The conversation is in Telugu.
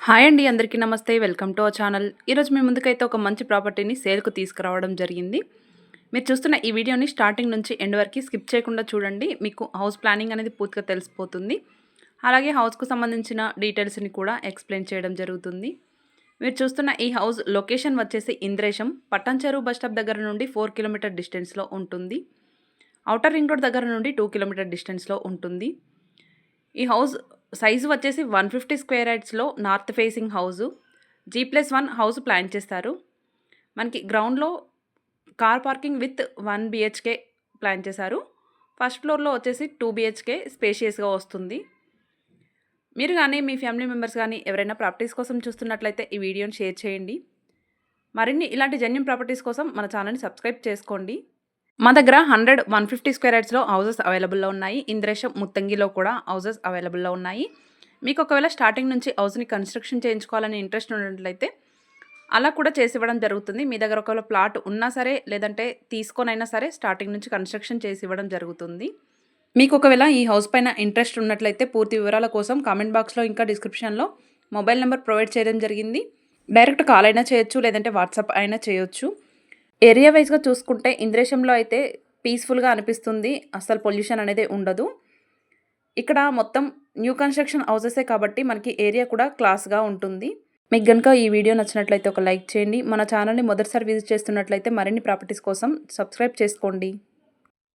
హాయ్ అండి. అందరికీ నమస్తే. Welcome to our channel. ఈరోజు మీ ముందుకైతే ఒక మంచి ప్రాపర్టీని సేల్‌కు తీసుకురావడం జరిగింది. మీరు చూస్తున్న ఈ వీడియోని స్టార్టింగ్ నుంచి ఎండ్ వరకి స్కిప్ చేయకుండా చూడండి. మీకు హౌస్ ప్లానింగ్ అనేది పూర్తిగా తెలిసిపోతుంది. అలాగే హౌస్‌కు సంబంధించిన డీటెయిల్స్‌ని కూడా ఎక్స్‌ప్లెయిన్ చేయడం జరుగుతుంది. మీరు చూస్తున్న ఈ హౌస్ లొకేషన్ వచ్చేసి ఇంద్రేశం, పట్టంచెరు బస్ స్టాప్ దగ్గర నుండి 4 కిలోమీటర్ డిస్టెన్స్‌లో ఉంటుంది. ఔటర్ రింగ్ రోడ్ దగ్గర నుండి 2 కిలోమీటర్ డిస్టెన్స్‌లో ఉంటుంది. ఈ హౌస్ సైజు వచ్చేసి 150 స్క్వేర్ యార్డ్స్‌లో north facing house. G+1 house plan చేస్తారు. మనకి గ్రౌండ్‌లో car parking with 1 BHK plan చేశారు. ఫస్ట్ ఫ్లోర్‌లో వచ్చేసి 2 BHK స్పేషియస్‌గా వస్తుంది. మీరు గానీ, మీ ఫ్యామిలీ మెంబర్స్ గానీ ఎవరైనా ప్రాపర్టీస్ కోసం చూస్తున్నట్లయితే ఈ వీడియోని షేర్ చేయండి. మరిన్ని ఇలాంటి జెన్యూన్ ప్రాపర్టీస్ కోసం మన ఛానల్‌ని సబ్స్క్రైబ్ చేసుకోండి. మా దగ్గర 100, 150 స్క్వేర్ యార్డ్స్‌లో హౌసెస్ అవైలబుల్‌లో ఉన్నాయి. ఇంద్రేశం, ముత్తంగిలో కూడా హౌసెస్ అవైలబుల్‌లో ఉన్నాయి. మీకు ఒకవేళ స్టార్టింగ్ నుంచి హౌస్‌ని కన్‌స్ట్రక్షన్ చేయించుకోవాలని ఇంట్రెస్ట్ ఉన్నట్లయితే అలా కూడా చేసివ్వడం జరుగుతుంది. మీ దగ్గర ఒకవేళ ప్లాట్ ఉన్నా సరే, లేదంటే తీసుకొనైనా సరే స్టార్టింగ్ నుంచి కన్‌స్ట్రక్షన్ చేసివ్వడం జరుగుతుంది. మీకు ఒకవేళ ఈ హౌస్ పైన ఇంట్రెస్ట్ ఉన్నట్లయితే పూర్తి వివరాల కోసం కామెంట్ బాక్స్‌లో ఇంకా డిస్క్రిప్షన్‌లో మొబైల్ నెంబర్ ప్రొవైడ్ చేయడం జరిగింది. డైరెక్ట్ కాల్ అయినా చేయొచ్చు, లేదంటే వాట్సాప్ అయినా చేయొచ్చు. ఏరియా వైస్‌గా చూసుకుంటే ఇంద్రేశంలో అయితే పీస్‌ఫుల్‌గా అనిపిస్తుంది. అస్సలు పొల్యూషన్ అనేది ఉండదు. ఇక్కడ మొత్తం న్యూ కన్‌స్ట్రక్షన్ హౌసెసే కాబట్టి మనకి ఏరియా కూడా క్లాస్‌గా ఉంటుంది. మీకు గనుక ఈ వీడియో నచ్చినట్లయితే ఒక లైక్ చేయండి. మన ఛానల్‌ని మొదటిసారి విజిట్ చేస్తున్నట్లయితే మరిన్ని ప్రాపర్టీస్ కోసం సబ్స్క్రైబ్ చేసుకోండి.